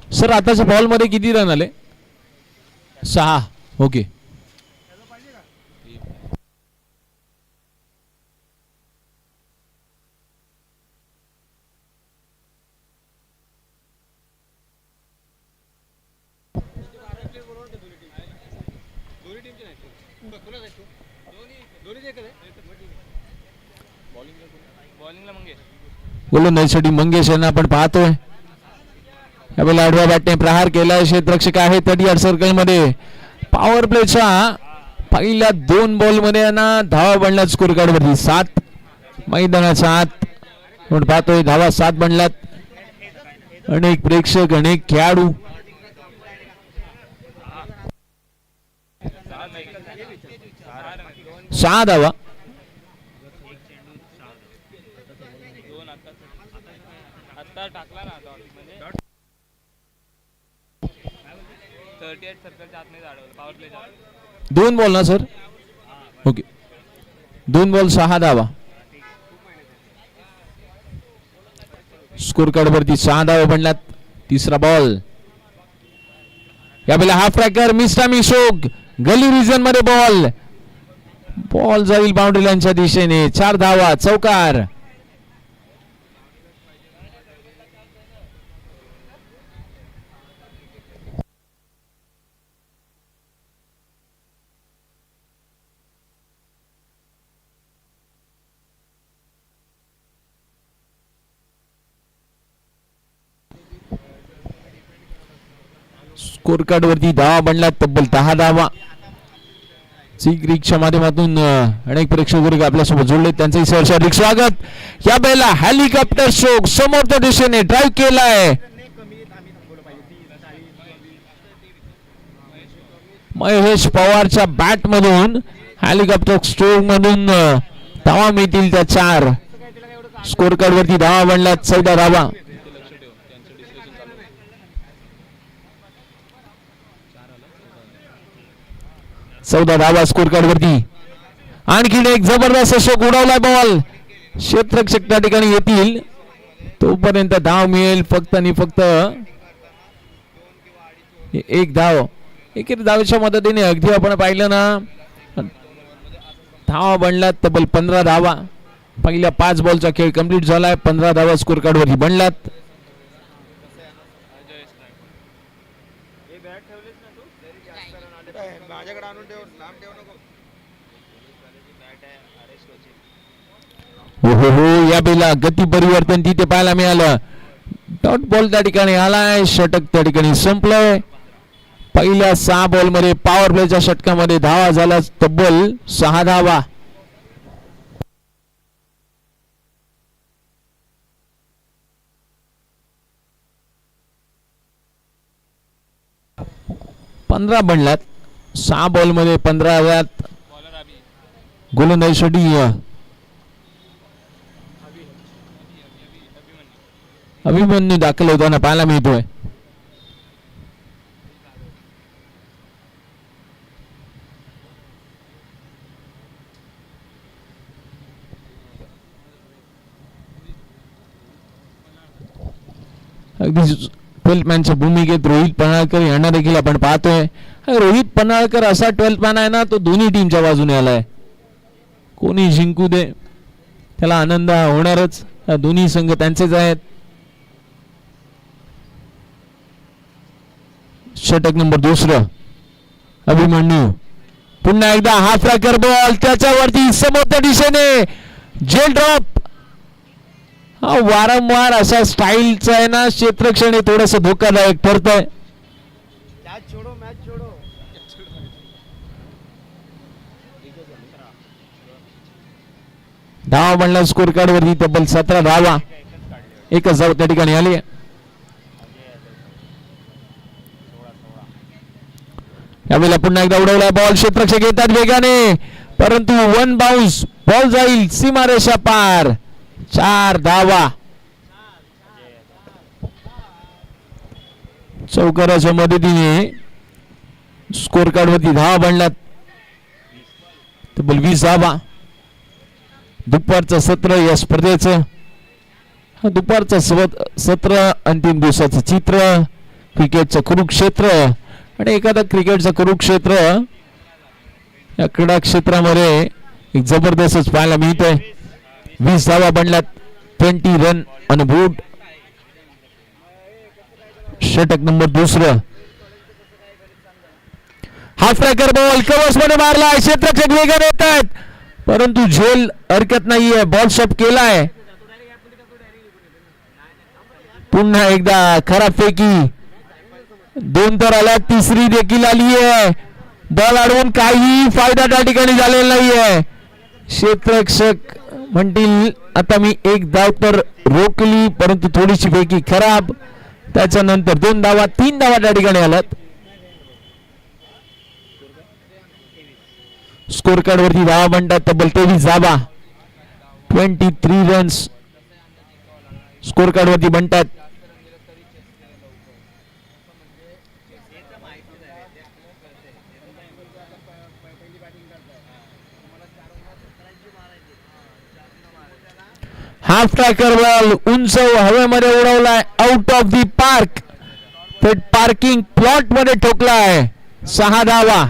Sir आताच्या ball मध्ये किती रन आले? 6. ओके. गोलंदाजीसाठी मंगेश यांना आपण पाहतोय. यावेळेला आडव्या बॅटने प्रहार केलाय. क्षेत्ररक्षक आहे 30 सर्कल मध्ये. पॉवर प्लेच्या पहिल्या 2 बॉल मध्ये यांना धावा बनल्यात स्कोर कार्ड वरती 7. मैदानाच्या आत आपण पाहतोय धावा 7 बनल्यात. अनेक प्रेक्षक अनेक खेळाडू. 6 धावा. दोन बॉल ना सर? ओके. 2 बॉल 6 धावा. स्कोर कार्ड वरती 6 धावा बनल्यात. तिसरा बॉल. यावेळेला हाफ ट्रॅकर मिस्टा मिशोक गली रिजन मध्ये बॉल. बॉल जाईल बाउंड्री लाईनच्या दिशेने. 4 धावा. चौकार. स्कोर कार्ड वरती धावा बनला तब्बल 10 धावा. रिक्षा माध्यमातून अनेक प्रेक्षक वर्ग आपल्यासोबत जोडले. त्यांचंही सहर्षाधिक स्वागत. या वेळेला हेलिकॉप्टर शोक समोरच्या दिशेने ड्राईव्ह केलाय. महेश पवारच्या बॅट मधून हेलिकॉप्टर स्ट्रोक मधून धावा मिळतील त्या 4. स्कोर कार्ड वरती धावा बनल्यात 14 धावा. 14 धावा स्कोर कार्ड वरती. आणखीन एक जबरदस्त शोक उडवलाय बॉल. क्षेत्ररक्षक त्या ठिकाणी येतील तोपर्यंत धाव मिळेल फक्त आणि फक्त 1 धाव. एकेरी धावेच्या मदतीने अगदी आपण पाहिलं ना धावा बनल्यात तब्बल 15 धावा. पहिल्या 5 बॉलचा खेळ कंप्लीट झालाय. 15 धावा स्कोर कार्ड वरती बनल्यात. हो या बेला गती परिवर्तन तिथे पाहायला मिळालं. डॉट बॉल त्या ठिकाणी आलाय. षटक त्या ठिकाणी संपलंय. पहिल्या 6 बॉल मध्ये पॉवर प्लेच्या षटकामध्ये धावा झाला तब्बल 6 धावा. पंधरा बनल्यात 6 बॉल मध्ये 15 व्यात. गोलंदाजीसाठी अभिमन्यू दाखल होताना पाहायला मिळतोय. अगदी 12th मॅनच्या भूमिकेत रोहित पन्हाळकर यांना देखील आपण पाहतोय. रोहित पन्हाळकर असा 12th मॅन आहे ना तो दोन्ही टीमच्या बाजूने आलाय. कोणी जिंकू दे त्याला आनंद होणारच. दोन्ही संघ त्यांचेच आहेत. षटक नंबर 2 अभिमन्यू. पुन्हा एकदा हाफ ट्रॅकर बॉल त्याच्यावरती समोरच्या दिशेने जेल ड्रॉप. हा वारंवार अशा स्टाईलचा आहे ना क्षेत्ररक्षण थोडस धोकादायक ठरतंय. धावा बनला स्कोर कार्ड वरती तब्बल 17 धावा. एकच धाव त्या ठिकाणी आली. यावेळेला पुन्हा एकदा उडवला बॉल. क्षेत्ररक्षक येतात वेगाने परंतु 1 बाउन्स. बॉल जाईल सीमारेषा पार. 4 धावा. चौकाराच्या मदतीने स्कोर कार्ड वरती धावा बनल्यात तब्बल 20 धावा. दुपारचं सत्र या स्पर्धेचं. दुपारचं सत्र अंतिम दिवसाचं चित्र क्रिकेटचं कुरुक्षेत्र आणि एखादा क्रिकेटचं कुरुक्षेत्र या क्रीडा क्षेत्रामध्ये एक जबरदस्तच पाहायला मिळतोय. 20 धावा बनल्यात, 20 रन ऑन बोर्ड. षटक नंबर दुसरं. हाफ ट्रॅकर बॉल कव्हर्स मध्ये मारला. क्षेत्ररक्षक वेगाने येत आहेत परंतु झेल हरकत नाहीये. बॉल शॉट केलाय. पुन्हा एकदा खराब फेकी. 2 तर आल्या, तिसरी देखील आली आहे. बॉल अडवून काही फायदा त्या ठिकाणी झालेला नाहीये. क्षेत्ररक्षक म्हणतील आता मी 1 धाव तर रोखली परंतु थोडीशी फेकी खराब. त्याच्यानंतर 2 धावा, 3 धावा त्या ठिकाणी आल्यात. स्कोर कार्ड वरती धावा म्हणतात तब्बल 23 धावा, 23 रन्स स्कोर कार्ड वरती म्हणतात. हाफ ट्रॅकर बॉल उंच हवेमध्ये उडवलाय, आउट ऑफ दी पार्क. थेट पार्किंग प्लॉट मध्ये ठोकलाय. 6 धावा.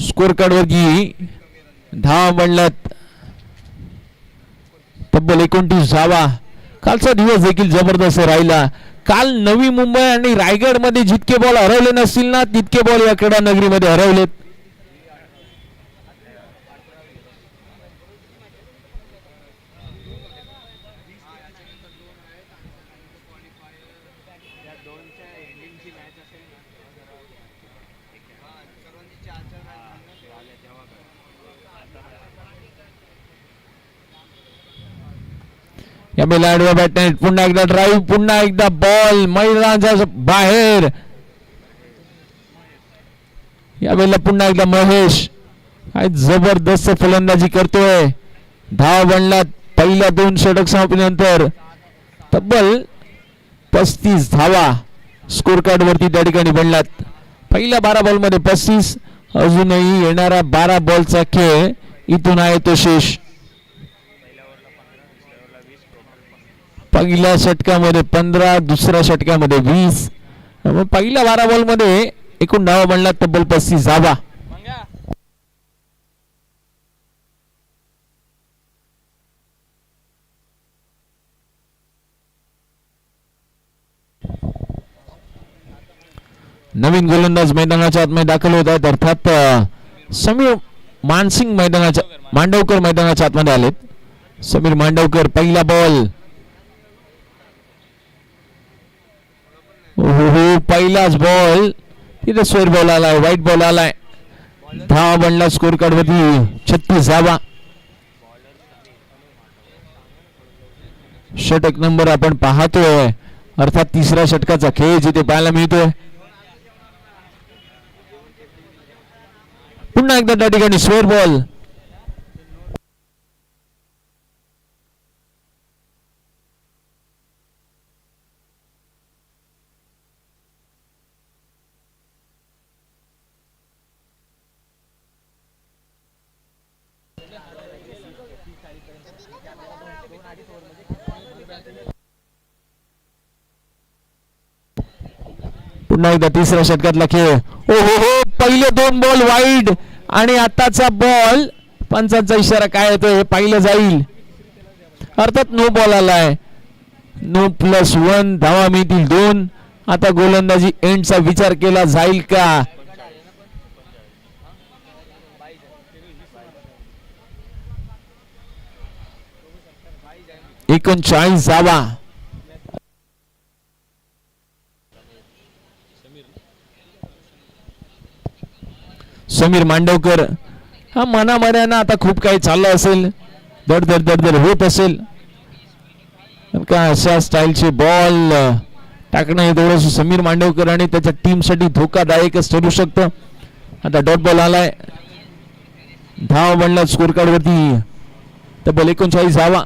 स्कोर कार्ड वरती धावा म्हणल्यात तब्बल 29 धावा. कालचा दिवस देखील जबरदस्त राहिला. काल नवी मुंबई आणि रायगड मध्ये जितके बॉल हरवले नसतील ना तितके बॉल या क्रीडा नगरीमध्ये हरवलेत. या आडव्या बॅटने पुन्हा एकदा ड्राईव्ह, पुन्हा एकदा बॉल मैदानाच्या बाहेर. यावेळेला पुन्हा एकदा महेश काय जबरदस्त फलंदाजी करतोय. धाव बनलात पहिल्या 2 षटक समाप्तीनंतर तब्बल 35 धावा स्कोर कार्ड वरती त्या ठिकाणी बनलात. पहिल्या 12 बॉल मध्ये 35. अजूनही येणारा 12 बॉलचा खेळ इथून आहे तो शेष. पहिल्या षटकामध्ये 15, दुसऱ्या षटकामध्ये 20. पहिल्या 12 बॉल मध्ये एकूण धावा बनला तब्बल 35 धावा. नवीन गोलंदाज मैदानाच्या आतमध्ये दाखल होत आहेत. अर्थात समीर मानसिंग मैदानाच्या मांडवकर मैदानाच्या आतमध्ये आलेत. समीर मांडवकर पहिला बॉल. हो पहिलाच बॉल. तिथे स्क्वेअर बॉल आलाय, व्हाईट बॉल आलाय. धावा बनला स्कोर कार्ड वरती 36 धावा. षटक नंबर आपण पाहतोय अर्थात तिसऱ्या षटकाचा खेळ जिथे पाहायला मिळतोय. पुन्हा एकदा त्या ठिकाणी स्क्वेअर बॉल. पुन्हा एकदा तिसऱ्या षटकातला खेळ. ओ हो हो पहिले 2 बॉल वाईड आणि आताचा बॉल. पंचांचा इशारा काय येतोय हे पाहिलं जाईल. अर्थात नो बॉल आलाय. नो +1 धावा मिळतील 2. आता गोलंदाजी एंडचा विचार केला जाईल का. एकोणचाळीस धावा. समीर मांडवकर हा मनामनानं आता खूप काही चाललं असेल. दड होत असेल का अशा स्टाईलचे बॉल टाकणं हे थोडंसं समीर मांडवकर आणि त्याच्या टीमसाठी धोकादायकच ठरू शकतं. आता डॉट बॉल आलाय. धाव बनला स्कोर कार्ड वरती तब्बल 39 धावा.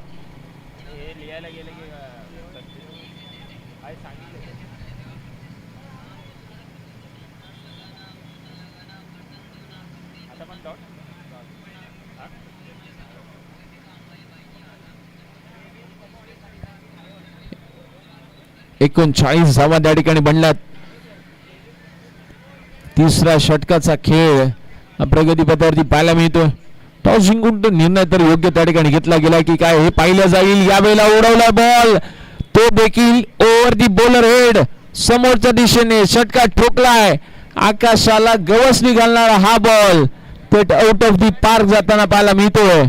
39 धावा त्या ठिकाणी बनल्यात. तिसऱ्या षटकाचा खेळ प्रगतीपथावरती पाहायला मिळतोय. टॉस जिंकून तो निर्णय तर योग्य त्या ठिकाणी घेतला गेला की काय हे पाहिलं जाईल. यावेळेला उडवला बॉल, तो देखील ओव्हर दी बॉलर हेड समोरच्या दिशेने षटकात ठोकलाय. आकाशाला गवसणी घालणारा हा बॉल थेट आउट ऑफ दी पार्क जाताना पाहायला मिळतोय.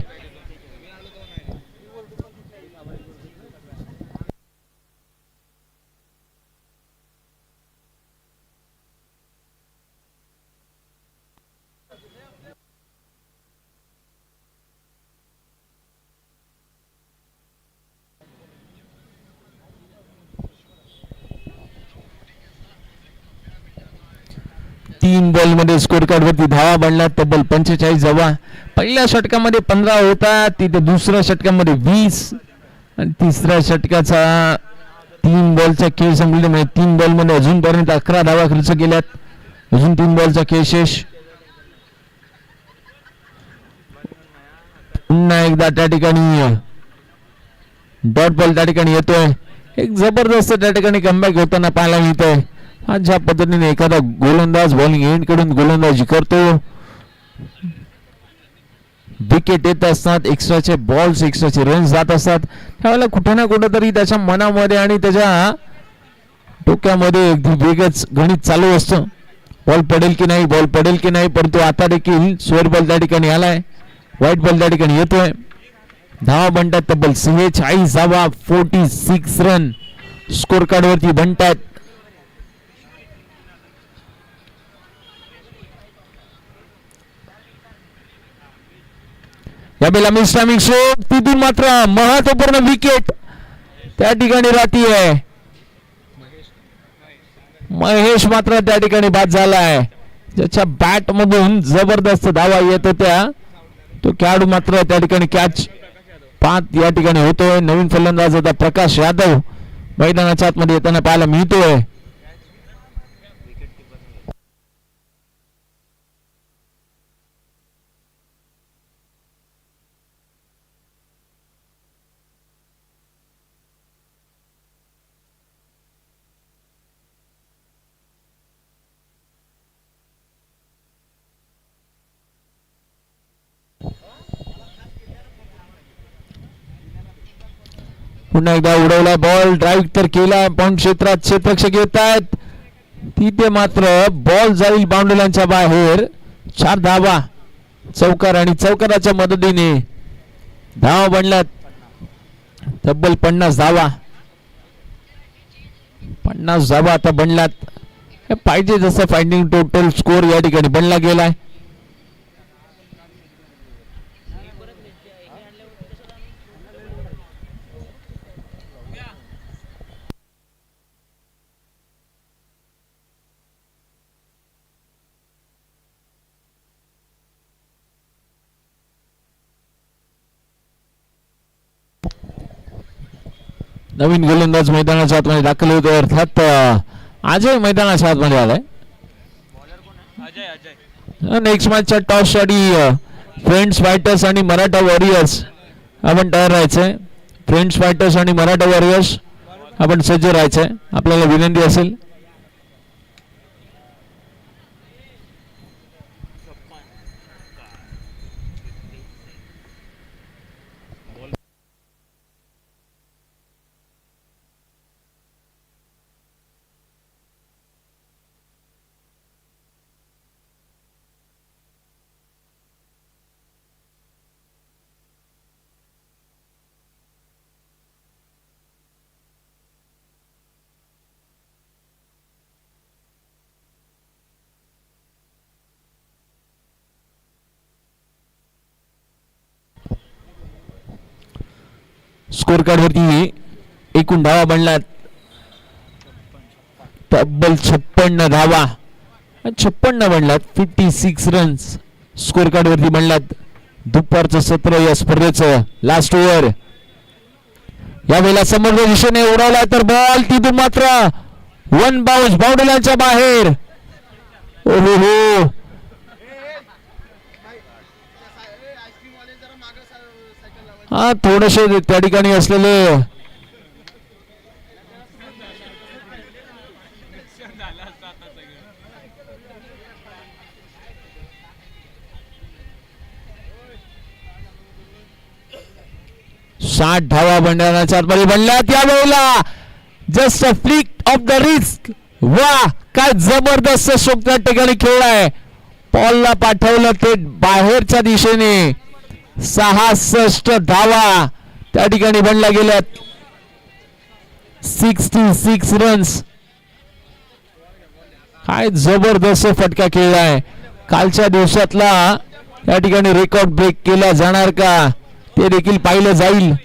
तीन बॉल मध्ये स्कोर कार्ड वरती धावा बनला तब्बल 45 धावा. पहिल्या षटकामध्ये 15 होता, तिथे दुसऱ्या षटकामध्ये 20 आणि तिसऱ्या षटकाचा 3 बॉलचा खेळ संपल्यामुळे 3 बॉल मध्ये अजूनपर्यंत 11 धावा खर्च केल्यात. अजून 3 बॉलचा खेळ शेष. पुन्हा एकदा त्या ठिकाणी डॉट बॉल त्या ठिकाणी येतोय. एक जबरदस्त त्या ठिकाणी कमबॅक होताना पाहायला मिळतोय. आज ज्या पद्धतीने एखादा गोलंदाज बॉलिंग एंड कडून गोलंदाजी करतो, विकेट येत असतात, एक्स्ट्राचे बॉल्स एक्स्ट्राचे रन्स जात असतात, त्यावेळेला कुठे ना कुठे तरी त्याच्या मनामध्ये आणि त्याच्या डोक्यामध्ये अगदी वेगळंच गणित चालू असतं. बॉल पडेल की नाही, बॉल पडेल की नाही, परंतु आता देखील स्क्वेअर बॉल त्या ठिकाणी आलाय, व्हाईट बॉल त्या ठिकाणी येतोय. धावा बनतात तब्बल 46 धावा, 46 रन स्कोर कार्ड वरती बनतात. यावेळेला मिस्टामिक शोध, तिथून मात्र महत्वपूर्ण विकेट त्या ठिकाणी राहती आहे. महेश मात्र त्या ठिकाणी बाद झालाय. ज्याच्या बॅट मधून जबरदस्त धावा येत होत्या तो खेळाडू मात्र त्या ठिकाणी कॅच पात या ठिकाणी होतोय. नवीन फलंदाज होता प्रकाश यादव मैदानाच्या आतमध्ये येताना पाहायला मिळतोय. पुन्हा एकदा उडवला बॉल, ड्राईव्ह तर केला, पण क्षेत्रात क्षेत्ररक्षक येत आहेत, तिथे मात्र बॉल जाईल बाउंड्री लाईनच्या बाहेर. 4 धावा चौकार आणि चौकाराच्या मदतीने धावा बनल्यात तब्बल 50 धावा. 50 धावा आता बनल्यात. पाहिजे जसं फाइंडिंग टोटल स्कोर या ठिकाणी बनला गेलाय. नवीन गोलंदाज मैदानाच्या आतमध्ये दाखल होतो, अर्थात अजय मैदानाच्या आतमध्ये आलाय. नेक्स्ट मॅचच्या टॉस साठी फ्रेंड्स फायटर्स आणि मराठा वॉरियर्स आपण तयार राहायचंय. फ्रेंड्स फायटर्स आणि मराठा वॉरियर्स आपण सज्ज राहायचंय. आपल्याला विनंती असेल स्कोर कार्ड वरती एकूण धावा बनल्यात तब्बल 56 धावा. 56 बनल्यात, 56 रन्स स्कोर कार्ड वरती बनल्यात. दुपारचं सत्र या स्पर्धेचं लास्ट ओव्हर. यावेळेला समोरच्या दिशेने उडवला तर बॉल तिथून मात्र 1 बाउन्स बाउंड्री लाईनच्या बाहेर. ओहो, हा थोडेसे त्या ठिकाणी असलेले 60 धावा बनवण्याच्या चारमध्ये बनल्या त्यावेळेला just a flick of the risk. वा काय जबरदस्त शॉट त्या ठिकाणी खेळलाय. पॉलला पाठवलं ते बाहेरच्या दिशेने. 66 धावा त्या ठिकाणी बनल्या गेल्यात. 66 रन्स. काय जबरदस्त फटका खेळलाय. कालच्या दिवसातला या ठिकाणी रेकॉर्ड ब्रेक केला जाणार का ते देखील पाहिलं जाईल.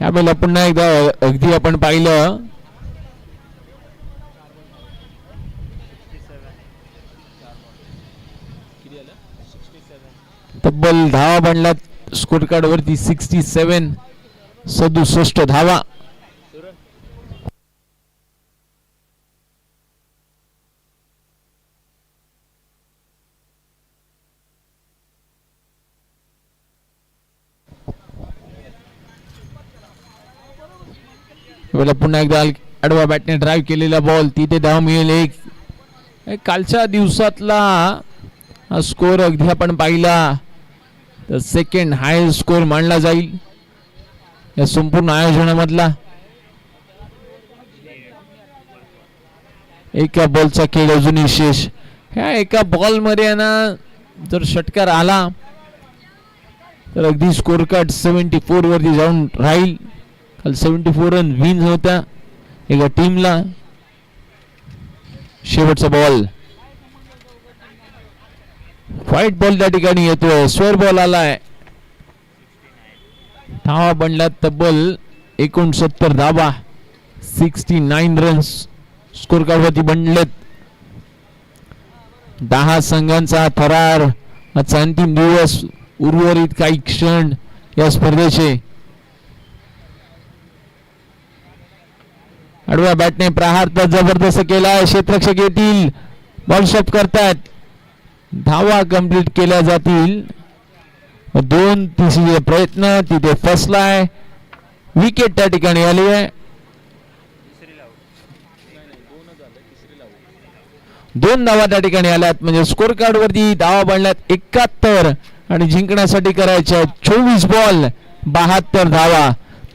यावेळेला पुन्हा एकदा अगदी आपण पाहिलं तब्बल धावा बनल्यात स्कोर कार्ड वरती. 67 67 धावा. पुन्हा एकदा आडवा बॅटने ड्राईव्ह केलेला बॉल तिथे धाव मिळेल एक. कालच्या दिवसातला स्कोर अगदी आपण पाहिला तर सेकंड हायेस्ट स्कोर मानला जाईल या संपूर्ण आयोजनामधला. एका बॉलचा खेळ अजूनही शेष. ह्या एका बॉल मध्ये ना जर षटकार आला तर अगदी स्कोर कार्ड 74 वरती जाऊन राहील. काल 74 रन विन होत्या एका टीमला. शेवटचा बॉल व्हाईट बॉल त्या ठिकाणी येतोय. स्वर बॉल आलाय. धावा बनला तब्बल 69 धावा. 69 रन्स स्कोर कार्ड वरती बनलेत. 10 संघांचा थरार. आजचा अंतिम दिवस. उर्वरित काही क्षण या स्पर्धेचे. आडव्या बॅटने प्रहार तर जबरदस्त केलाय. क्षेत्ररक्षक येतील बॉल स्टॉप करतात. धावा कंप्लीट केल्या जातील. 2 तिसरे प्रयत्न तिथे फसलाय. विकेट त्या ठिकाणी आली आहे. 2 धावा त्या ठिकाणी आल्यात म्हणजे स्कोर कार्ड वरती धावा बनल्यात 71 आणि जिंकण्यासाठी करायच्या 24 बॉल 72 धावा.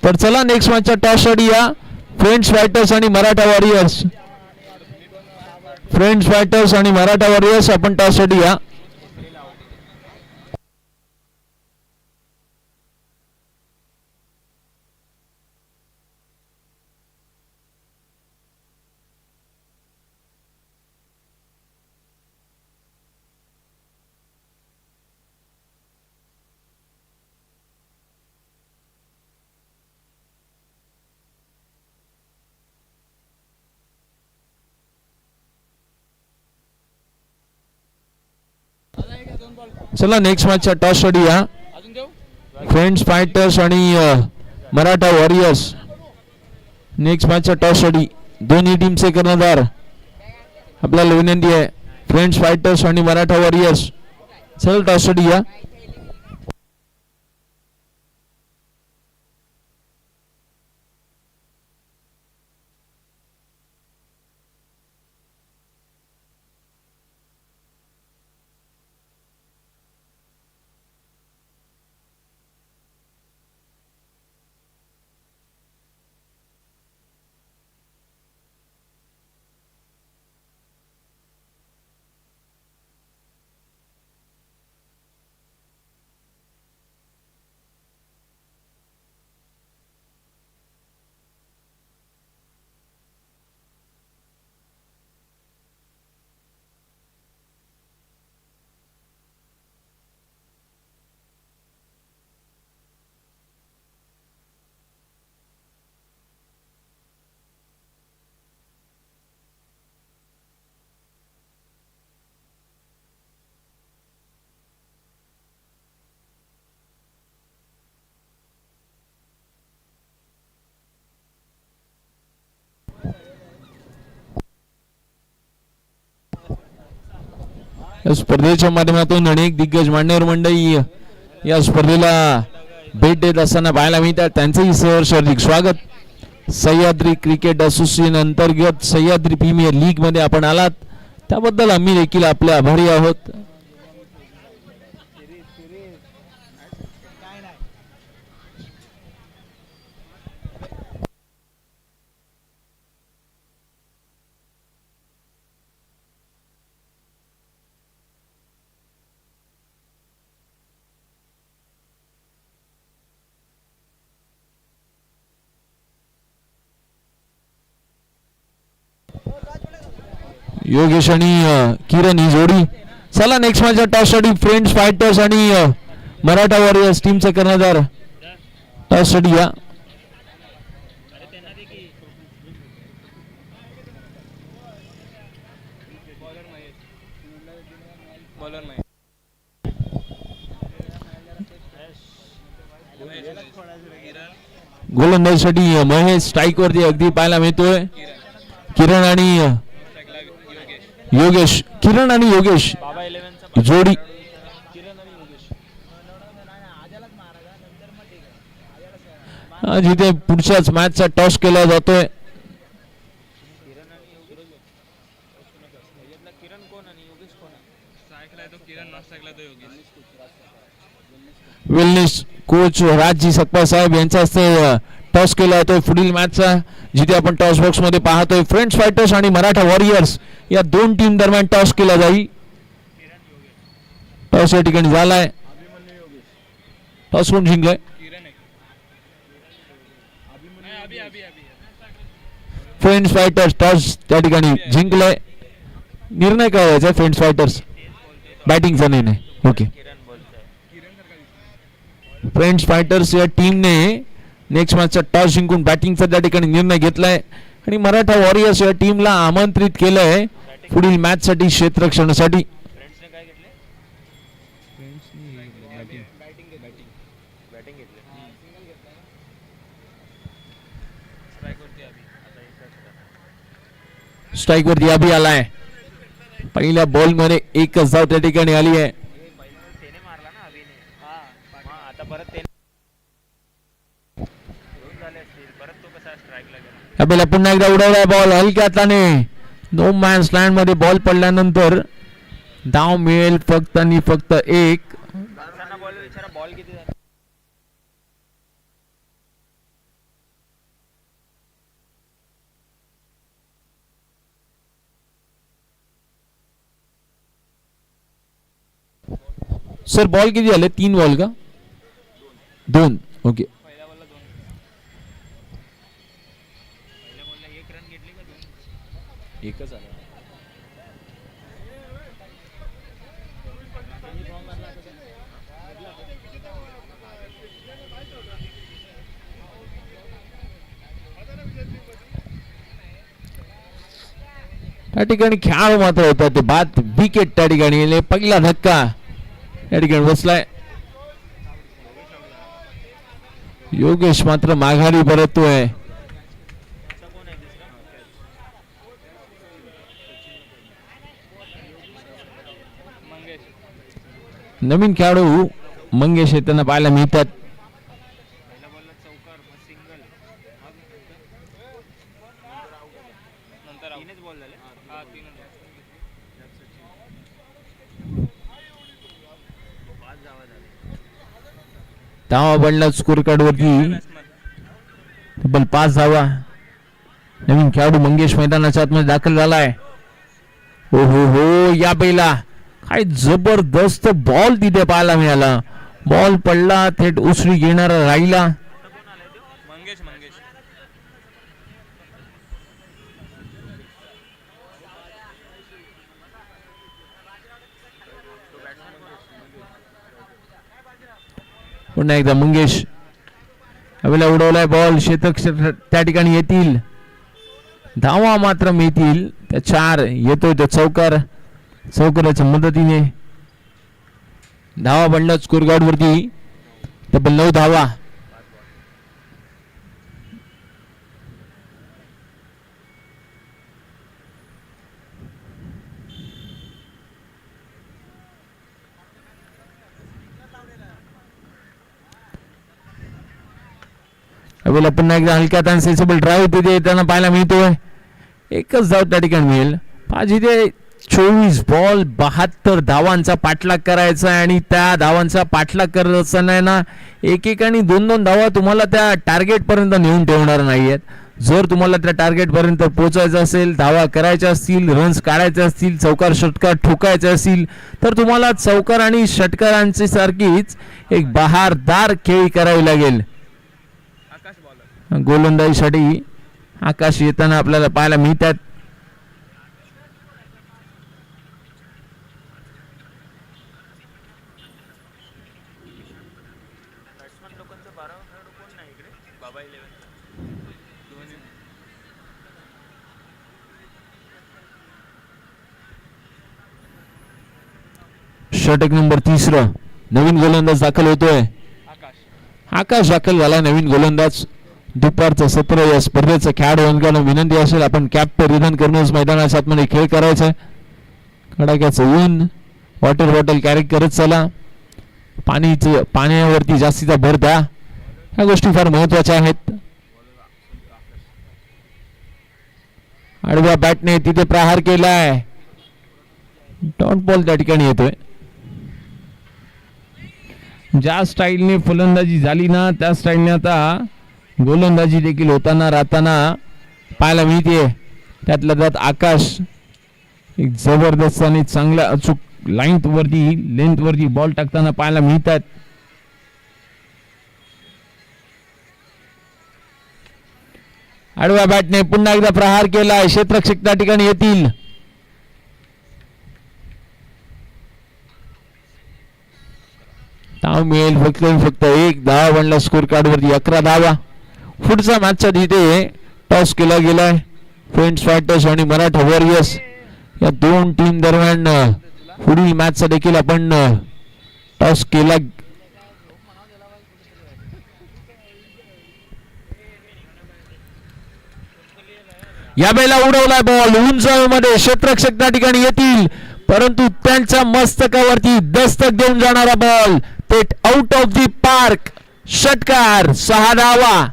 तर चला नेक्स्ट मॅचचा टॉस या. फ्रेंड्स फायटर्स आणि मराठा वॉरियर्स. फ्रेंड्स फायटर्स आणि मराठा वॉरियर्स आपण टॉस या. चला नेक्स्ट मॅचचा टॉस या. फ्रेंड्स फायटर्स आणि मराठा वॉरियर्स. नेक्स्ट मॅचचा टॉस दोन्ही टीमचे कर्णधार आपल्याला विनंती आहे. फ्रेंड्स फायटर्स आणि मराठा वॉरियर्स. चल टॉस या. या स्पर्धेच्या माध्यमातून अनेक दिग्गज मान्यवर मंडळी या स्पर्धेला भेट देत असताना पाहायला मिळतात. त्यांचंही सहर्ष हार्दिक स्वागत. सह्याद्री क्रिकेट असोसिएशन अंतर्गत सह्याद्री प्रीमियर लीग मध्ये आपण आलात त्याबद्दल आम्ही देखील आपले आभारी आहोत. योगेश आणि किरण ही जोडी. चला नेक्स्ट मॅच टॉस साठी फ्रेंड्स फायटर्स आणि मराठा वॉरियर्स टीमचा कर्णधार टॉस साठी या. गोलंदाजीसाठी महेश स्ट्राईक वरती अगदी पाहायला मिळतोय. किरण आणि योगेश, किरण आणि योगेश जोडी. जिथे पुढच्याच मॅचचा टॉस केला जातोय. वेलनेस कोच राजजी सकपाळ साहेब यांच्या हस्ते टॉस केला जातोय पुढील मॅचचा, जिथे आपण टॉस बॉक्स मध्ये पाहतोय फ्रेंड्स फायटर्स आणि मराठा वॉरियर्स या दोन टीम दरम्यान टॉस केला जाईल. टॉस या ठिकाणी झालाय. टॉस कोण जिंकलाय? फ्रेंड्स फायटर्स टॉस त्या ठिकाणी जिंकलाय. निर्णय काय व्हायचा? फ्रेंड्स फायटर्स बॅटिंगचा निर्णय. ओके, फ्रेंड्स फायटर्स या टीमने नेक्स्ट मॅचचा टॉस जिंकून बॅटिंगचा त्या ठिकाणी निर्णय घेतलाय आणि मराठा वॉरियर्स या टीमला आमंत्रित केलंय पुढील मॅच साठी क्षेत्ररक्षणासाठी. स्ट्राईक वरती अभि आलाय. पहिल्या बॉल मध्ये एकच धाव त्या ठिकाणी आली आहे. अभिला पुन्हा एकदा उडवलाय बॉल हलक्या हाताने. नो मॅन्स लँड मध्ये बॉल पडल्यानंतर धाव मिळेल फक्त आणि फक्त एक. सर बॉल किती झाले? 3 बॉल का? 2. ओके, एकच आला. त्या ठिकाणी खेळ मात्र होता ते बाद विकेट त्या ठिकाणी. पहिला धक्का त्या ठिकाणी बसलाय. योगेश मात्र माघारी परततोय. नवीन खेळाडू मंगेश येताना पाहायला मिळतात. धावा बनला स्कोर कार्ड वरती तब्बल 5 धावा. नवीन खेळाडू मंगेश मैदानाच्या आतमध्ये दाखल झालाय. हो हो हो, या पहिला काय जबरदस्त बॉल तिथे पाहायला मिळाला. बॉल पडला थेट उसळी घेणारा राहिला. पुन्हा एकदा मंगेश अवेला उडवलाय बॉल. क्षेत्र त्या ठिकाणी येतील. धावा मात्र मिळतील त्या 4. येतोय त्या चौकाराच्या मदतीने धावा बनला स्कोर कार्ड वरती तब्बल 9 धावा. यावेळेला पुन्हा एकदा हलक्यात आणि सेन्सिबल ड्राईव्ह तिथे येताना पाहायला मिळतोय. एकच धाव त्या ठिकाणी मिळेल. पाहिजे 24 बॉल 72 धावांचा पाठलाग करायचा आहे आणि त्या धावांचा पाठलाग करत असताना ना एक आणि दोन धावा तुम्हाला त्या टार्गेट पर्यंत नेऊन ठेवणार नाहीयेत. जर तुम्हाला त्या टार्गेट पर्यंत पोहोचायचं असेल, धावा करायच्या असतील, रन्स काढायचे असतील, चौकार षटकार ठोकायचे असतील तर तुम्हाला चौकार आणि षटकारांची सारखीच एक बहारदार खेळी करावी लागेल. गोलंदाजीसाठी आकाश येताना आपल्याला पाहायला मिळतात. षटक नंबर 3 नवीन गोलंदाज दाखल होतोय. आकाश दाखल झाला नवीन गोलंदाज. दुपारचं सत्र या स्पर्धेचं खेळाडूंकडून विनंती असेल आपण कॅप परिधान करूनच मैदानाच्या आतमध्ये खेळ करायचा आहे. कडाक्याचं ऊन, वॉटर बॉटल कॅरी करत चला. पाण्यावरती जास्तीचा भर द्या. ह्या गोष्टी फार महत्वाच्या आहेत. आडव्या बॅटने तिथे प्रहार केलाय. डॉट बॉल त्या ठिकाणी येतोय. ज्या स्टाईलने फलंदाजी झाली ना त्या स्टाईलने आता गोलंदाजी देखील होताना राहताना पाहायला मिळते. त्यातल्या त्यात आकाश एक जबरदस्त आणि चांगल्या अचूक लेंथ वरती बॉल टाकताना पाहायला मिळतात. आडव्या बॅटने पुन्हा एकदा प्रहार केला. क्षेत्ररक्षक त्या ठिकाणी येतील. धाव मिळेल फक्त एक धाव बनला. स्कोर कार्ड वरती 11 धावा. पुढचा मॅचचा तिथे टॉस केला गेलाय. फ्रेंड्स फायटर्स आणि मराठा वॉरियर्स या दोन टीम दरम्यान पुढील मॅचचा देखील आपण टॉस केला. यावेळेला उडवला बॉल उंच मध्ये. क्षेत्ररक्षक त्या ठिकाणी येतील परंतु त्यांच्या मस्तकावरती दस्तक देऊन जाणारा बॉल थेट आउट ऑफ दी पार्क. षटकार 6 धावा.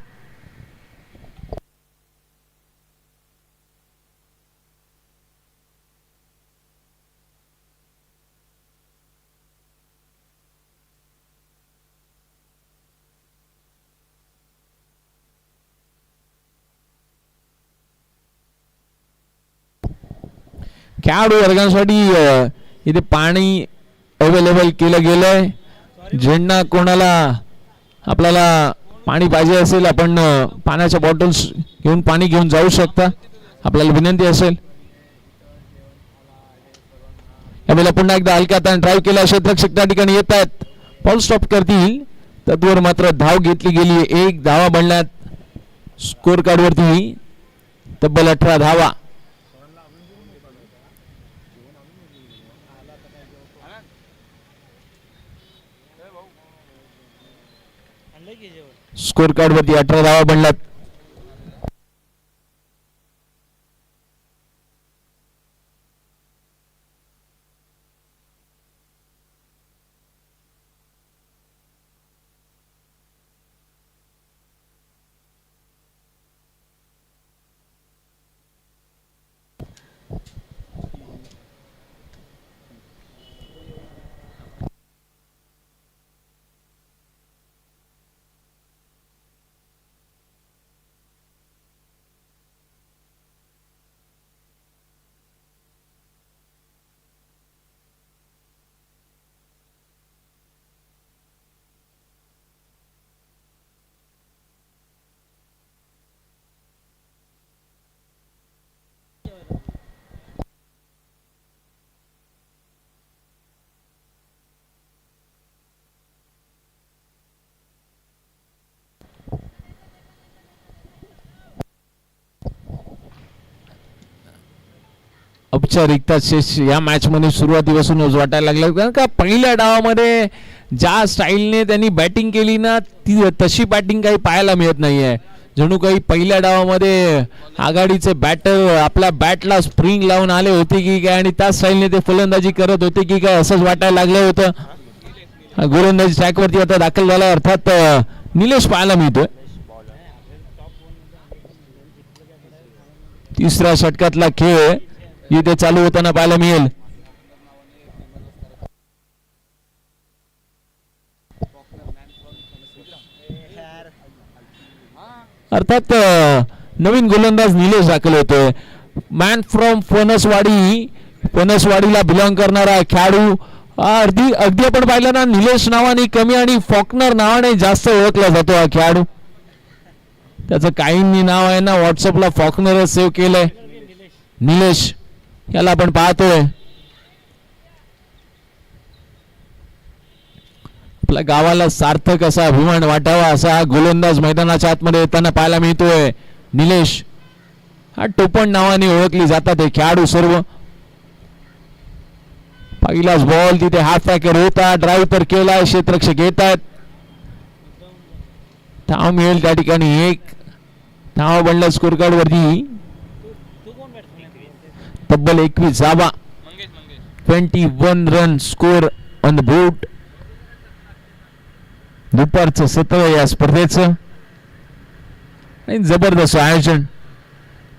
खेळाडू वर्गांसाठी इथे पाणी अवेलेबल केलं गेलंय. ज्यांना कोणाला आपल्याला पाणी पाहिजे असेल आपण पाण्याच्या बॉटल्स घेऊन पाणी घेऊन जाऊ शकता. आपल्याला विनंती असेल. यावेळेला पुन्हा एकदा हलक्यात ड्राईव्ह केला. क्षेत्ररक्षक त्या ठिकाणी येत आहेत. बॉल स्टॉप करतील. तत्वर मात्र धाव घेतली गेली. एक धावा बनल्यात. स्कोर कार्ड वरती तब्बल 18 धावा. स्कोर कार्ड वरती 18 धावा बनल्यात. औपचारिकता या मॅच मध्ये सुरुवातीपासूनच वाटायला लागलं. कारण का पहिल्या डावामध्ये ज्या स्टाईलने त्यांनी बॅटिंग केली ना ती तशी बॅटिंग काही पाहायला मिळत नाहीये. जणू काही पहिल्या डावामध्ये आघाडीचे बॅटर आपल्या बॅटला स्प्रिंग लावून आले होते की काय आणि त्या स्टाईलने ते फलंदाजी करत होते की काय असंच वाटायला लागलं होतं. गोलंदाजी ट्रॅकवरती आता दाखल झाला. अर्थात निलेश पाहायला मिळतोय. तिसऱ्या षटकातला खेळ इथे चालू होताना पाहायला मिळेल. अर्थात नवीन गोलंदाज निलेश दाखल होतोय. मॅन फ्रॉम फणसवाडीला बिलॉंग करणारा खेळाडू. अगदी आपण पाहिलं ना, निलेश नावाने कमी आणि फॉकनर नावाने जास्त ओळखला जातो हा खेळाडू. त्याचं काहींनी नाव आहे ना व्हॉट्सअपला फॉकनरच सेव्ह केलंय. निलेश याला आपण पाहतोय. आपल्या गावाला सार्थक असा अभिमान वाटावा असा हा गोलंदाज मैदानाच्या आतमध्ये येताना पाहायला मिळतोय. निलेश हा टोपण नावाने ओळखली जातात हे खेळाडू सर्व. पहिलाच बॉल तिथे हाफ पॅकर होता. ड्राईव्ह तर केलाय, क्षेत्ररक्षक येत आहेत. धाव मिळेल त्या ठिकाणी 1 धाव बनला स्कोर कार्ड वरती. तब्बल 21 धावा, 21 run score on the board. दुपारचं सत्र या स्पर्धेचं आणि जबरदस्त आयोजन.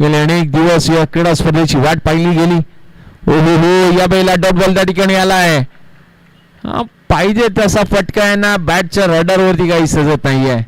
गेले अनेक दिवस या क्रीडा स्पर्धेची वाट पाहिली गेली. हो या बैला डॉट बॉल त्या ठिकाणी आलाय. हा पाहिजे तसा फटका आहे ना, बॅटच्या रडार वरती काही सजत नाहीये.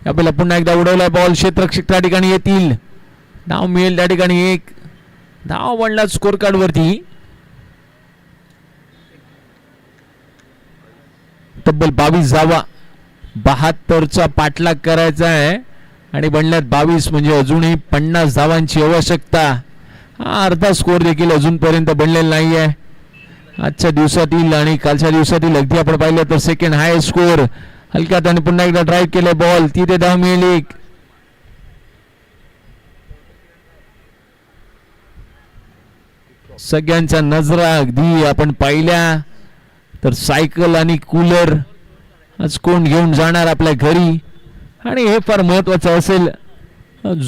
आपल्याला पुन्हा एकदा उडवलाय बॉल. क्षेत्ररक्षक त्या ठिकाणी येतील. धाव मिळेल त्या ठिकाणी 1 धाव बनला स्कोर कार्ड वरती. तब्बल 22 धावा, 72चा पाठलाग करायचा आहे आणि बनल्यात 22 म्हणजे अजूनही 50 धावांची आवश्यकता. हा अर्धा स्कोर देखील अजूनपर्यंत बनलेला नाहीये. आजच्या दिवसातील आणि कालच्या दिवसातील अगदी आपण पाहिलं तर सेकंड हाय स्कोर. हलक्यात आणि पुन्हा एकदा ड्राईव्ह केले बॉल. तिथे धाव मिळाली. सगळ्यांच्या नजरा अगदी आपण पाहिल्या तर सायकल आणि कूलर आज कोण घेऊन जाणार आपल्या घरी. आणि हे फार महत्वाचं असेल.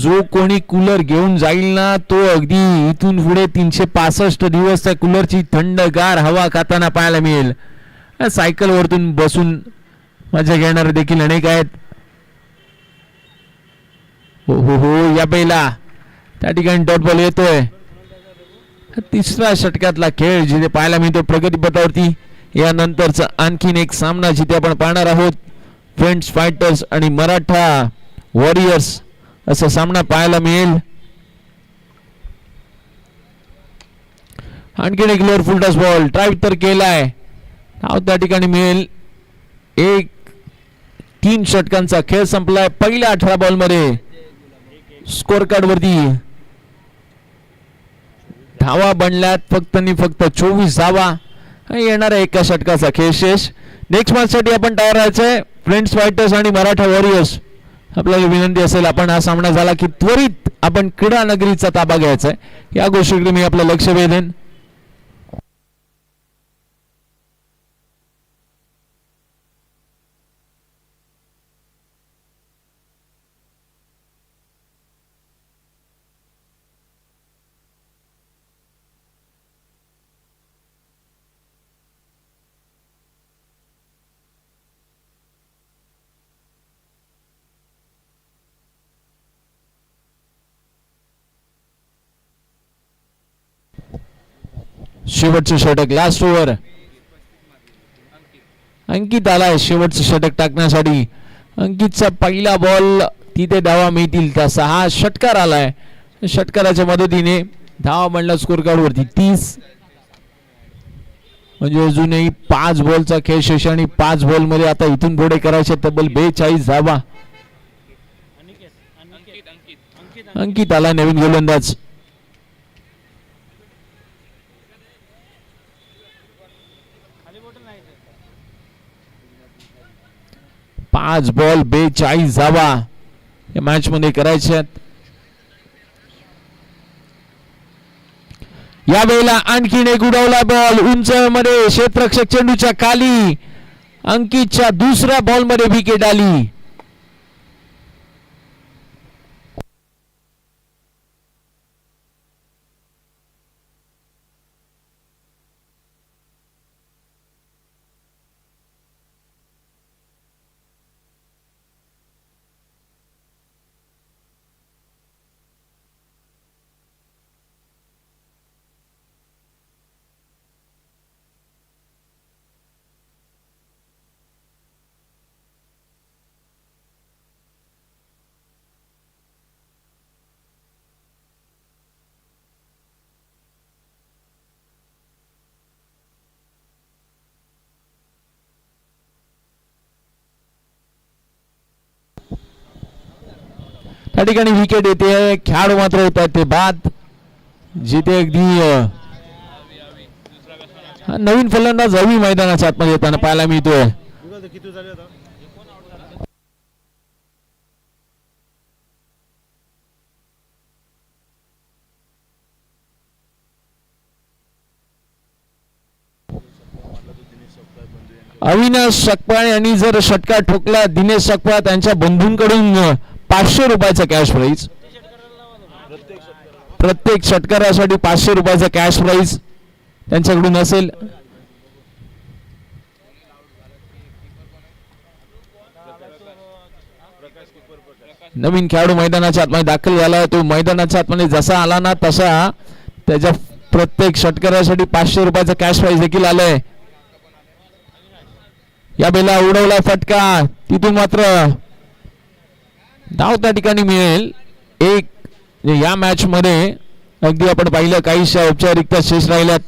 जो कोणी कूलर घेऊन जाईल ना तो अगदी इथून पुढे 365 दिवस त्या कूलरची थंडगार हवा खाताना पाहायला मिळेल. सायकल वरतून बसून मजा घेणारे देखील अनेक आहेत. हो या बैला त्या ठिकाणी डॉट बॉल येतोय. तिसऱ्या षटकातला खेळ जिथे पाहायला मिळतो प्रगतीपथावरती. यानंतरचा आणखीन एक सामना जिथे आपण पाहणार आहोत. फ्रेंड्स फायटर्स आणि मराठा वॉरियर्स असा सामना पाहायला मिळेल. आणखीन एक लेअर फुल टॉस बॉल. ड्राईव्ह तर केलाय. धाव त्या ठिकाणी मिळेल 1. 3 षटकांचा खेळ संपलाय. पहिल्या 18 बॉल मध्ये स्कोर कार्ड वरती धावा बनल्यात फक्त 24 धावा. येणाऱ्या एका षटकाचा खेळ शेष. नेक्स्ट मॅच साठी आपण तयार राहायचंय. फ्रेंड्स फायटर्स आणि मराठा वॉरियर्स. आपल्याला विनंती असेल आपण हा सामना झाला की त्वरित आपण क्रीडा नगरीचा ताबा घ्यायचा आहे. या गोष्टीकडे मी आपलं लक्ष वेधेन. शेवटचं षटक लास्ट ओव्हर. अंकित आलाय शेवटचं षटक टाकण्यासाठी. अंकितचा पहिला बॉल तिथे धावा मिळतील तसा हा षटकार आलाय. षटकाराच्या मदतीने धावा बनला स्कोर कार्ड वरती 30. म्हणजे अजूनही 5 बॉलचा खेळ शेष आणि 5 बॉल मध्ये आता इथून पुढे करायचे तब्बल 42 धावा. अंकित आला नवीन गोलंदाज. 5 बॉल 42 धावा या मॅच मध्ये करायच्यात. या वेळेला आणखीन एक उडवला बॉल उंच मध्ये. क्षेत्ररक्षक चेंडूच्या खाली. अंकितच्या दुसऱ्या बॉल मध्ये विकेट आली. या ठिकाणी विकेट येते. खेळाडू मात्र होत आहेत ते बाद, जिथे अगदी नवीन फलंदाज हवी मैदानाच्या आतमध्ये येताना पाहायला मिळतोय. अविनाश सकपाळ यांनी जर षटकार ठोकला, दिनेश सकपाळ त्यांच्या बंधूंकडून 500 रुपयाचा कॅश प्राइज, प्रत्येक षटकारासाठी 500 रुपयाचा कॅश प्राइज त्यांच्याकडून असेल. नवीन खेळाडू मैदानाच्या आतमध्ये दाखल झाला. तो मैदानाच्या आतमध्ये जसा आला ना तसा त्याच्या प्रत्येक षटकारासाठी 500 रुपयाचा कॅश प्राइज देखील आलाय. या बेला उडवला फटका, तिथून मात्र धाव त्या ठिकाणी मिळेल एक. या मॅच मध्ये अगदी आपण पाहिलं काहीशा औपचारिकता शेष राहिल्यात.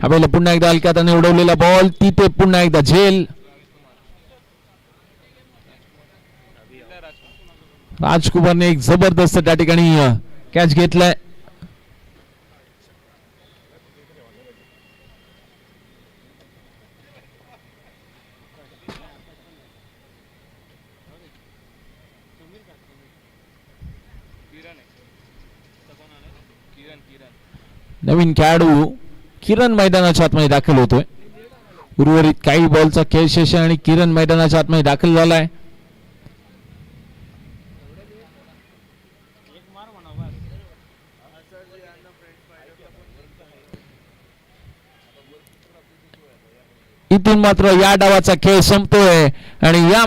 हवेला पुन्हा एकदा हलक्यात आणि उडवलेला बॉल, तिथे पुन्हा एकदा झेल. राजकुमारने एक जबरदस्त त्या ठिकाणी कॅच घेतलाय. नवीन खेळाडू किरण मैदानाच्या आतमध्ये दाखल होतोय. उर्वरित काही बॉलचा खेळ शेष आणि किरण मैदानाच्या आतमध्ये दाखल झालाय. इथून मात्र या डावाचा खेळ संपतोय आणि या